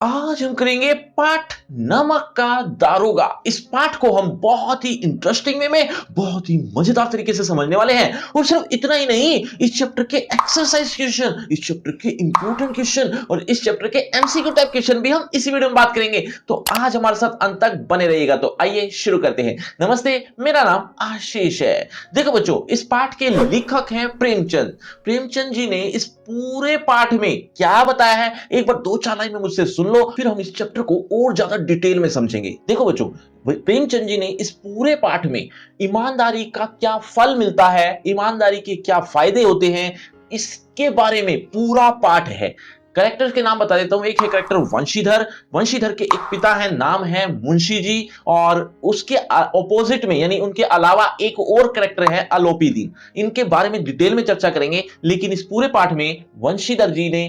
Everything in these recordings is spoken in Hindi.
आज हम करेंगे पाठ नमक का दारोगा। इस पाठ को हम बहुत ही इंटरेस्टिंग वे में बहुत ही मजेदार तरीके से समझने वाले हैं। और सिर्फ इतना ही नहीं, इस चैप्टर के एक्सरसाइज क्वेश्चन, इस चैप्टर के इंपॉर्टेंट क्वेश्चन और इस चैप्टर के एमसीक्यू टाइप क्वेश्चन भी हम इसी वीडियो में बात करेंगे। तो आज हमारे साथ अंत तक बने रहिएगा। तो आइए शुरू करते हैं। नमस्ते, मेरा नाम आशीष है। देखो बच्चों, इस पाठ के लेखक हैं प्रेमचंद। प्रेमचंद जी ने इस पूरे पाठ में क्या बताया है, एक बार दो चार लाइन में मुझसे सुन लो, फिर हम इस चैप्टर को और ज्यादा डिटेल में समझेंगे। देखो बच्चों, प्रेमचंद जी ने इस पूरे पाठ में ईमानदारी का क्या फल मिलता है, ईमानदारी के क्या फायदे होते हैं, इसके बारे में पूरा पाठ है। करेक्टर्स के नाम बता देता हूं। एक है करेक्टर वंशीधर। वंशीधर के एक पिता है, नाम है मुंशी जी। और उसके ऑपोजिट में यानी उनके अलावा एक और करेक्टर है अलोपी दीन। इनके बारे में डिटेल में चर्चा करेंगे। लेकिन इस पूरे पाठ में वंशीधर जी ने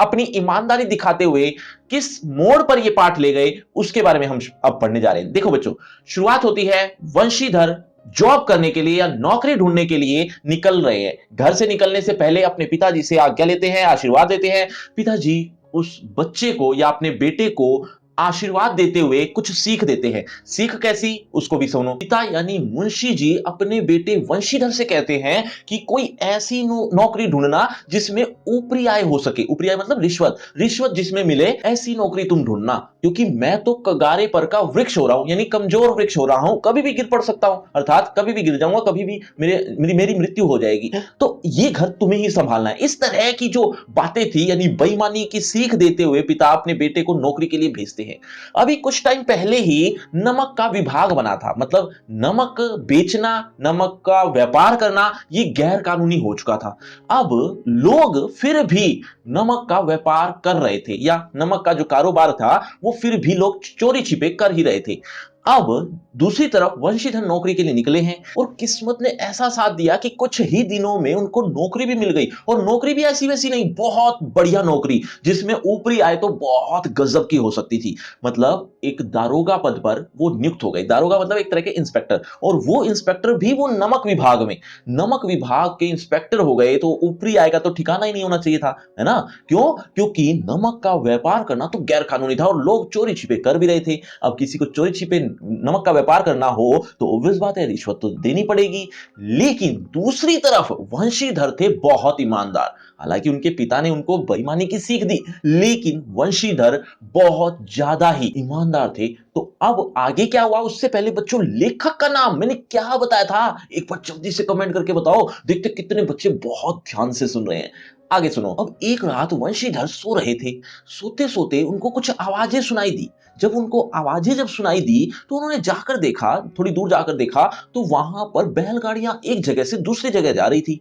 अपनी ईमानदारी दिखाते हुए किस मोड़ पर यह पाठ ले गए, उसके बारे में हम अब पढ़ने जा रहे हैं। देखो बच्चों, शुरुआत होती है वंशीधर जॉब करने के लिए या नौकरी ढूंढने के लिए निकल रहे हैं। घर से निकलने से पहले अपने पिताजी से आज्ञा लेते हैं, आशीर्वाद देते हैं। पिताजी उस बच्चे को या अपने बेटे को आशीर्वाद देते हुए कुछ सीख देते हैं। सीख कैसी, उसको भी सुनो। पिता यानी मुंशी जी अपने बेटे वंशीधर से कहते हैं कि कोई ऐसी नौकरी ढूंढना जिसमें ऊपरी आय हो सके। ऊपरी आय मतलब रिश्वत, रिश्वत जिसमें मिले, ऐसी नौकरी तुम ढूंढना। क्योंकि मैं तो कगारे पर का वृक्ष हो रहा हूं, यानी कमजोर वृक्ष हो रहा हूं, कभी भी गिर पड़ सकता हूं, अर्थात कभी भी गिर जाऊंगा, कभी भी मेरी मृत्यु हो जाएगी। तो ये घर तुम्हें ही संभालना है। इस तरह की जो बातें थी, यानी बेईमानी की सीख देते हुए पिता अपने बेटे को नौकरी के लिए भेजते हैं। अभी कुछ टाइम पहले ही नमक का विभाग बना था, मतलब नमक बेचना, नमक का व्यापार करना ये गैर कानूनी हो चुका था। अब लोग फिर भी नमक का व्यापार कर रहे थे, या नमक का जो कारोबार था वो फिर भी लोग चोरी छिपे कर ही रहे थे। अब दूसरी तरफ वंशीधर नौकरी के लिए निकले हैं और किस्मत ने ऐसा साथ दिया कि कुछ ही दिनों में उनको नौकरी भी मिल गई। और नौकरी भी ऐसी वैसी नहीं, बहुत बढ़िया नौकरी, जिसमें ऊपरी आय तो बहुत गजब की हो सकती थी। मतलब एक दारोगा पद पर वो नियुक्त हो गए। दारोगा मतलब एक तरह के इंस्पेक्टर, और वो इंस्पेक्टर भी वो नमक विभाग में, नमक विभाग के इंस्पेक्टर हो गए। तो ऊपरी आय का तो ठिकाना ही नहीं होना चाहिए था, है ना? क्यों? क्योंकि नमक का व्यापार करना तो गैर कानूनी था और लोग चोरी छिपे कर भी रहे थे। अब किसी को चोरी छिपे नमक का व्यापार करना हो तो ऑब्वियस बात है, रिश्वत तो देनी पड़ेगी। लेकिन दूसरी तरफ वंशीधर थे बहुत ईमानदार। हालांकि उनके पिता ने उनको बेईमानी की सीख दी, लेकिन वंशीधर बहुत ज्यादा ही ईमानदार थे। तो अब आगे क्या हुआ, उससे पहले बच्चों लेखक का नाम मैंने क्या बताया था, एक बार जल्दी से कमेंट करके बताओ। देखते कितने बच्चे बहुत ध्यान से सुन रहे हैं। आगे सुनो। अब एक रात वंशीधर सो रहे थे। सोते सोते उनको कुछ आवाजें सुनाई दी। जब उनको आवाजें जब सुनाई दी तो उन्होंने जाकर देखा, थोड़ी दूर जाकर देखा, तो वहां पर बैलगाड़ियां एक जगह से दूसरी जगह जा रही थी।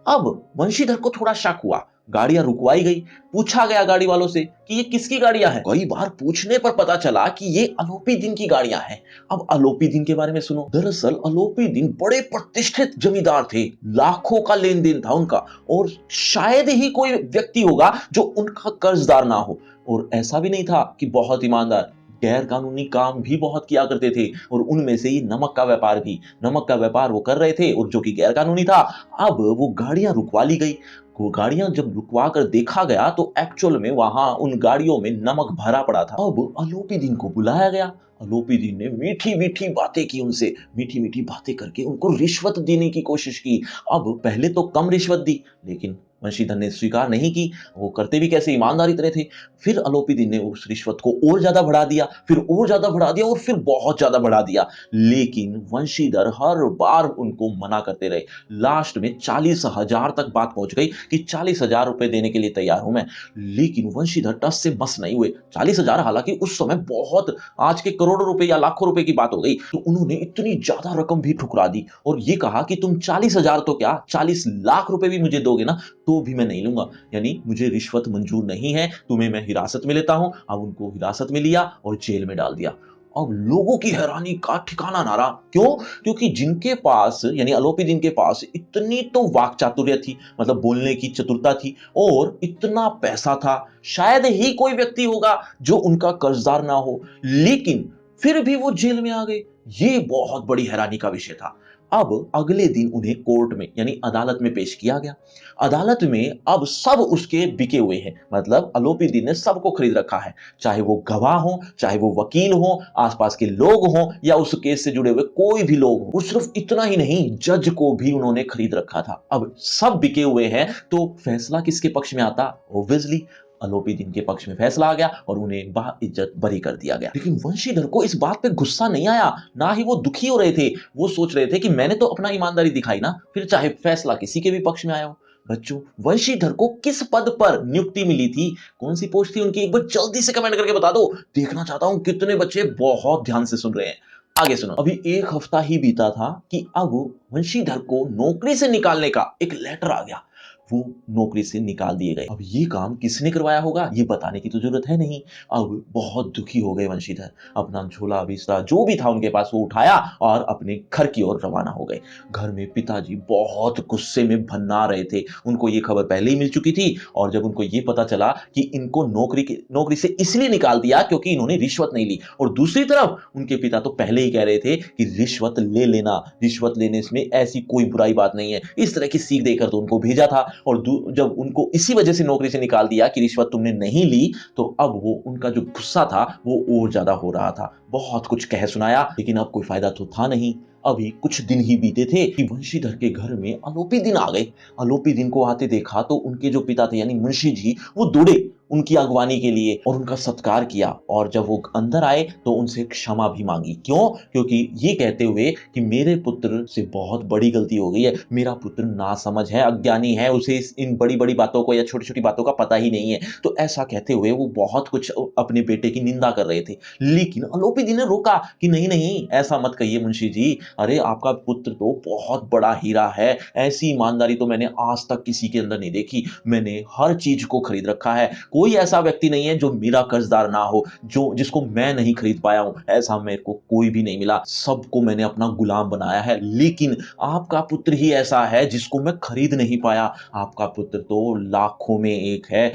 अब वंशीधर को थोड़ा शक हुआ। गाड़ियां रुकवाई गई। पूछा गया गाड़ी वालों से कि ये किसकी गाड़ियां हैं। कई बार पूछने पर पता चला कि ये अलोपी दिन की गाड़ियां हैं। अब अलोपी दिन के बारे में सुनो। दरअसल अलोपी दिन बड़े प्रतिष्ठित जमींदार थे, लाखों का लेन देन था उनका, और शायद ही कोई व्यक्ति होगा जो उनका कर्जदार ना हो। और ऐसा भी नहीं था कि बहुत ईमानदार, गैर कानूनी काम भी बहुत किया करते थे, और उनमें से ही नमक का व्यापार भी। नमक का व्यापार वो कर रहे थे और जो कि गैर कानूनी था। अब वो गाड़ियां रुकवा ली गई। वो गाड़ियां जब रुकवा कर देखा गया तो एक्चुअल में वहां उन गाड़ियों में नमक भरा पड़ा था। अब अलोपी दिन को बुलाया गया। अलोपी दिन ने मीठी मीठी बातें की उनसे, मीठी मीठी बातें करके उनको रिश्वत देने की कोशिश की। अब पहले तो कम रिश्वत दी, लेकिन वंशीधर ने स्वीकार नहीं की। वो करते भी कैसे, ईमानदारी तरह थे। फिर अलोपी दिन ने उस रिश्वत को और ज्यादा बढ़ा दिया, फिर और ज्यादा बढ़ा दिया, और फिर बहुत ज्यादा बढ़ा दिया। लेकिन वंशीधर हर बार उनको मना करते रहे। लास्ट में 40,000 तक बात पहुंच गई कि 40,000 रुपए देने के लिए तैयार हूं मैं। लेकिन वंशीधर टस से मस नहीं हुए। 40,000 हालांकि उस समय बहुत, आज के करोड़ों रुपए या लाखों रुपए की बात हो गई, तो उन्होंने इतनी ज्यादा रकम भी ठुकरा दी और ये कहा कि तुम 40,000 तो क्या, 40 लाख रुपए भी मुझे दोगे ना, तो भी मैं नहीं लूंगा। यानी मुझे रिश्वत मंजूर नहीं है, तुम्हें मैं हिरासत में लेता हूं। अब उनको हिरासत में लिया और जेल में डाल दिया। अब लोगों की हैरानी का ठिकाना ना रहा। क्यों? क्योंकि जिनके पास, यानी अलोपी दिन के पास इतनी तो वाक चातुर्य थी, मतलब बोलने की चतुरता थी, और इतना पैसा था, शायद ही कोई व्यक्ति होगा जो उनका कर्जदार ना हो, लेकिन फिर भी वो जेल में आ गए। ये बहुत बड़ी हैरानी का विषय था। अब अगले दिन उन्हें कोर्ट में यानी अदालत में पेश किया गया। अदालत में अब सब उसके बिके हुए हैं, मतलब अलोपीदीन ने सबको खरीद रखा है, चाहे वो गवाह हो, चाहे वो वकील हो, आसपास के लोग हों या उस केस से जुड़े हुए कोई भी लोग हो। वो सिर्फ इतना ही नहीं, जज को भी उन्होंने खरीद रखा था। अब सब बिके हुए हैं तो फैसला किसके पक्ष में आता? ऑब्वियसली अलोपीदीन के पक्ष में फैसला आ गया और उन्हें बाइज्जत बरी कर दिया गया। लेकिन वंशीधर को इस बात पे गुस्सा नहीं आया, ना ही वो दुखी हो रहे थे। वो सोच रहे थे कि मैंने तो अपना ईमानदारी दिखाई ना, फिर चाहे फैसला किसी के भी पक्ष में आया हो। बच्चों, वंशीधर को किस पद पर नियुक्ति मिली थी? कौन सी पोस्ट थी उनकी? एक बार जल्दी से कमेंट करके बता दो। देखना चाहता हूं कितने बच्चे बहुत ध्यान से सुन रहे हैं। आगे सुनो। अभी एक हफ्ता ही बीता था कि अब वंशीधर को नौकरी से निकालने का एक लेटर आ गया। वो नौकरी से निकाल दिए गए। अब ये काम किसने करवाया होगा ये बताने की तो जरूरत है नहीं। अब बहुत दुखी हो गए वंशीधर, अपना झोला बिस्तर जो भी था उनके पास वो उठाया और अपने घर की ओर रवाना हो गए। घर में पिताजी बहुत गुस्से में भन्ना रहे थे। उनको ये खबर पहले ही मिल चुकी थी और जब उनको ये पता चला कि इनको नौकरी से इसलिए निकाल दिया क्योंकि इन्होंने रिश्वत नहीं ली, और दूसरी तरफ उनके पिता तो पहले ही कह रहे थे कि रिश्वत ले लेना, रिश्वत लेने में ऐसी कोई बुराई बात नहीं है, इस तरह की सीख देकर तो उनको भेजा था। और जब उनको इसी वजह से नौकरी से निकाल दिया कि रिश्वत तुमने नहीं ली, तो अब वो उनका जो गुस्सा था वो और ज्यादा हो रहा था। बहुत कुछ कह सुनाया लेकिन अब कोई फायदा तो था नहीं। अभी कुछ दिन ही बीते थे कि वंशीधर के घर में अलोपीदीन आ गए। अलोपीदीन को आते देखा तो उनके जो पिता थे यानी मुंशी जी वो दौड़े उनकी अगवानी के लिए और उनका सत्कार किया। और जब वो अंदर आए तो उनसे क्षमा भी मांगी। क्यों? क्योंकि ये कहते हुए कि मेरे पुत्र से बहुत बड़ी गलती हो गई है, मेरा पुत्र नासमझ है, अज्ञानी है, उसे इन बड़ी बड़ी बातों को या छोटी छोटी बातों का पता ही नहीं है। तो ऐसा कहते हुए वो बहुत कुछ अपने बेटे की निंदा कर रहे थे। लेकिन अलोपीदीन ने रोका कि नहीं नहीं, ऐसा मत कहिए मुंशी जी, अरे आपका पुत्र तो बहुत बड़ा हीरा है, ऐसी ईमानदारी तो मैंने आज तक किसी के अंदर नहीं देखी। मैंने हर चीज को खरीद रखा है, कोई ऐसा व्यक्ति नहीं है जो मेरा कर्जदार ना हो, जो जिसको मैं नहीं खरीद पाया हूं। ऐसा मेरे को कोई भी नहीं मिला, सबको मैंने अपना गुलाम बनाया है। लेकिन आपका पुत्र ही ऐसा है जिसको मैं खरीद नहीं पाया। आपका पुत्र तो लाखों में एक है,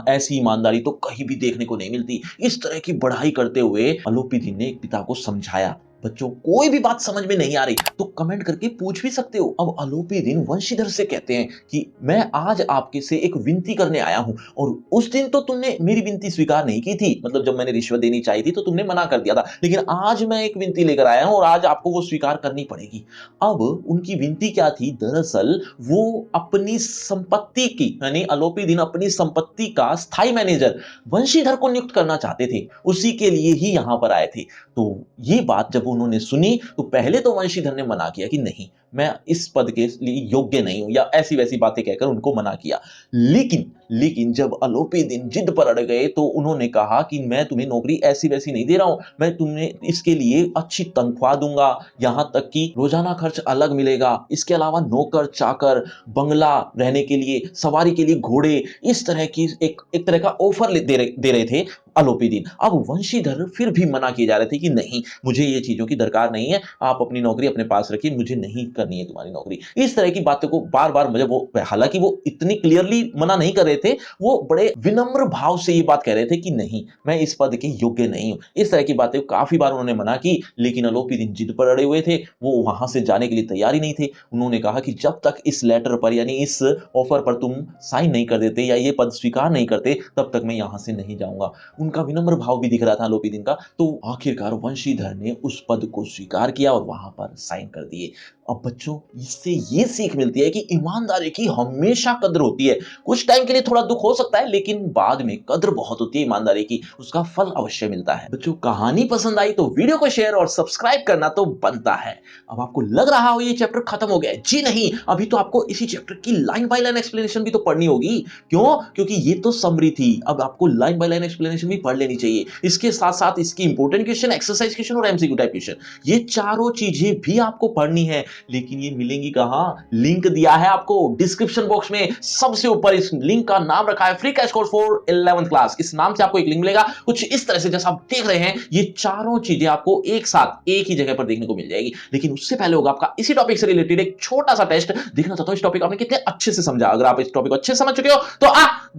ऐसी ईमानदारी तो कहीं भी देखने को नहीं मिलती। इस तरह की बढ़ाई करते हुए अलोपीदीन ने पिता को समझाया। बच्चों, कोई भी बात समझ में नहीं आ रही तो कमेंट करके पूछ भी सकते हो। अब अलोपीदीन वंशीधर से कहते हैं कि मैं आज आपके से एक विनती करने आया हूं, और उस दिन तो तुमने मेरी विनती स्वीकार नहीं की थी, मतलब जब मैंने रिश्वत देनी चाहिए थी तो तुमने मना कर दिया था, लेकिन आज मैं एक विनती लेकर आया हूं और आज आपको वो स्वीकार करनी पड़ेगी। अब उनकी विनती क्या थी? दरअसल वो अपनी संपत्ति की यानी अलोपीदीन अपनी संपत्ति का स्थायी मैनेजर वंशीधर को नियुक्त करना चाहते थे, उसी के लिए ही यहां पर आए थे। तो ये बात जब उन्होंने सुनी तो पहले तो वंशीधर ने मना किया कि नहीं, मैं इस पद के लिए योग्य नहीं हूं, या ऐसी वैसी बातें कहकर उनको मना किया। लेकिन जब अलोपीदीन जिद पर अड़ गए तो उन्होंने कहा कि मैं तुम्हें नौकरी ऐसी वैसी नहीं दे रहा हूं, मैं तुम्हें इसके लिए अच्छी तनख्वाह दूंगा, यहां तक कि रोजाना खर्च अलग मिलेगा, इसके अलावा नौकर चाकर, बंगला रहने के लिए, सवारी के लिए घोड़े, इस तरह की एक तरह का ऑफर दे रहे थे अलोपीदीन। अब वंशीधर फिर भी मना किए जा रहे थे कि नहीं, मुझे ये चीजों की दरकार नहीं है, आप अपनी नौकरी अपने पास रखिए, मुझे नहीं करनी है तुम्हारी नौकरी। इस तरह की बातों को बार बार मुझे हालांकि वो इतनी क्लियरली मना नहीं कर रहे थे, वो बड़े विनम्र भाव से ये बात कह रहे थे कि नहीं, मैं इस पद के योग्य नहीं हूं। इस तरह की बातें काफी बार उन्होंने मना की, लेकिन अलोपीदीन जिद पर अड़े हुए थे, वो वहां से जाने के लिए तैयार ही नहीं थे। उन्होंने कहा कि जब तक इस लेटर पर यानी इस ऑफर पर तुम साइन नहीं कर देते या ये पद स्वीकार नहीं करते, तब तक मैं यहां से नहीं जाऊंगा। उनका विनम्र भाव भी दिख रहा था अलोपीदीन का। तो आखिरकार वंशीधर ने उस पद को स्वीकार किया और वहां पर साइन कर दिए। अब बच्चों, इससे ये सीख मिलती है कि ईमानदारी की हमेशा कद्र होती है। कुछ टाइम के लिए थोड़ा दुख हो सकता है, लेकिन बाद में कद्र बहुत होती है ईमानदारी की, उसका फल अवश्य मिलता है। बच्चों, कहानी पसंद आई तो वीडियो को शेयर और सब्सक्राइब करना तो बनता है। अब आपको लग रहा हो ये चैप्टर खत्म हो गया है, जी नहीं, अभी तो आपको इसी चैप्टर की लाइन बाय लाइन एक्सप्लेनेशन भी तो पढ़नी होगी। क्यों? क्योंकि ये तो समरी थी, अब आपको लाइन बाय लाइन एक्सप्लेनेशन भी पढ़ लेनी चाहिए। इसके साथ साथ इसकी इंपॉर्टेंट क्वेश्चन, एक्सरसाइज क्वेश्चन और एमसीक्यू टाइप क्वेश्चन, ये चारों चीजें भी आपको पढ़नी है। लेकिन ये मिलेंगी कहां? लिंक दिया है आपको डिस्क्रिप्शन बॉक्स में, सबसे ऊपर इस लिंक का नाम रखा है free crash course for 11th class. इस नाम से आपको एक लिंक मिलेगा, कुछ इस तरह से जैसा आप देख रहे हैं। ये चारों चीजें आपको एक साथ एक ही जगह पर देखने को मिल जाएगी। लेकिन उससे पहले होगा आपका इसी टॉपिक से रिलेटेड एक छोटा सा टेस्ट। देखना चाहता हूं इस टॉपिक आपने कितने अच्छे से समझा। अगर आप इस टॉपिक को अच्छे से समझ चुके हो तो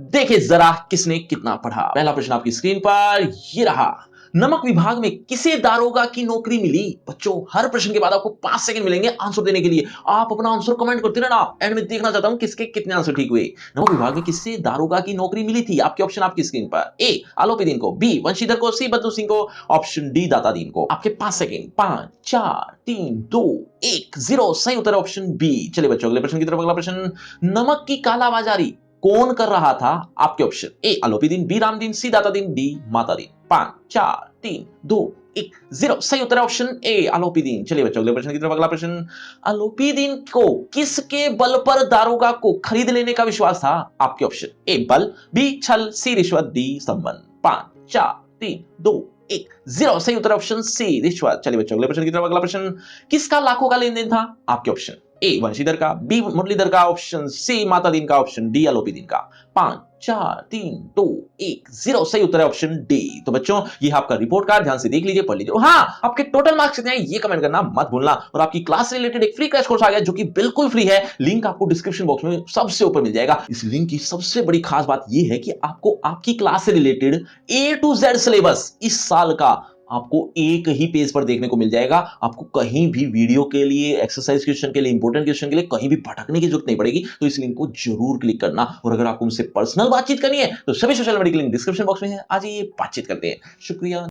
देखिए जरा किसने कितना पढ़ा। पहला प्रश्न आपकी स्क्रीन पर ये रहा। नमक विभाग में किसे दारोगा की नौकरी मिली? बच्चों, हर प्रश्न के बाद आपको 5 सेकंड मिलेंगे आंसर देने के लिए। आप अपना आंसर कमेंट करते रहना। एंड में देखना चाहता हूं किसके कितने आंसर ठीक हुए। नमक विभाग में किससे दारोगा की नौकरी मिली थी? आपके ऑप्शन आपकी स्क्रीन पर। ए आलोपी दीन को, बी वंशीधर को, सी बद्दू सिंह को, ऑप्शन डी दाता दीन को। आपके 5 सेकंड, 5 4 3 2 1 0। सही उत्तर है ऑप्शन बी। चलिए बच्चों, अगले प्रश्न की तरफ। अगला प्रश्न, नमक की कालाबाजारी कौन कर रहा था? आपके ऑप्शन, ए आलोपी दीन, बी रामदीन, सी दाता दीन, डी माता दीन। 5 4 3 2 1 0। सही उत्तर है ऑप्शन ए आलोपी दीन। चलिए बच्चों, अगले प्रश्न की तरफ। अगला प्रश्न, आलोपी दीन को किसके बल पर दारोगा को खरीद लेने का विश्वास था? आपके ऑप्शन, ए बल, बी छल, सी रिश्वत, डी संबंध। 5 4 3 2 1 0। सही उत्तर ऑप्शन सी रिश्वत। चलिए बच्चों, अगले प्रश्न की तरफ। अगला प्रश्न, किसका लाखों का लेन देन था? आपके ऑप्शन, ए वंशीधर का, बी मुरलीधर का, ऑप्शन सी माता दीन का, ऑप्शन डी आलोपी दीन का। 5 4 3 2 1 0। सही उत्तर है ऑप्शन डी। तो बच्चों, ये आपका रिपोर्ट कार्ड, ध्यान से देख लीजिए, पढ़ लीजिए। और हाँ, आपके टोटल मार्क्स कितने हैं ये कमेंट करना मत भूलना। और आपकी क्लास से रिलेटेड एक फ्री क्रैश कोर्स आ गया जो कि बिल्कुल फ्री है। लिंक आपको डिस्क्रिप्शन बॉक्स में सबसे ऊपर मिल जाएगा। इस लिंक की सबसे बड़ी खास बात ये है कि आपको आपकी क्लास से related A to Z syllabus इस साल का आपको एक ही पेज पर देखने को मिल जाएगा। आपको कहीं भी वीडियो के लिए, एक्सरसाइज क्वेश्चन के लिए, इंपॉर्टेंट क्वेश्चन के लिए कहीं भी भटकने की जरूरत नहीं पड़ेगी। तो इस लिंक को जरूर क्लिक करना। और अगर आपको मुझसे पर्सनल बातचीत करनी है तो सभी सोशल मीडिया के लिंक डिस्क्रिप्शन बॉक्स में है। आज ये बातचीत करते हैं। शुक्रिया।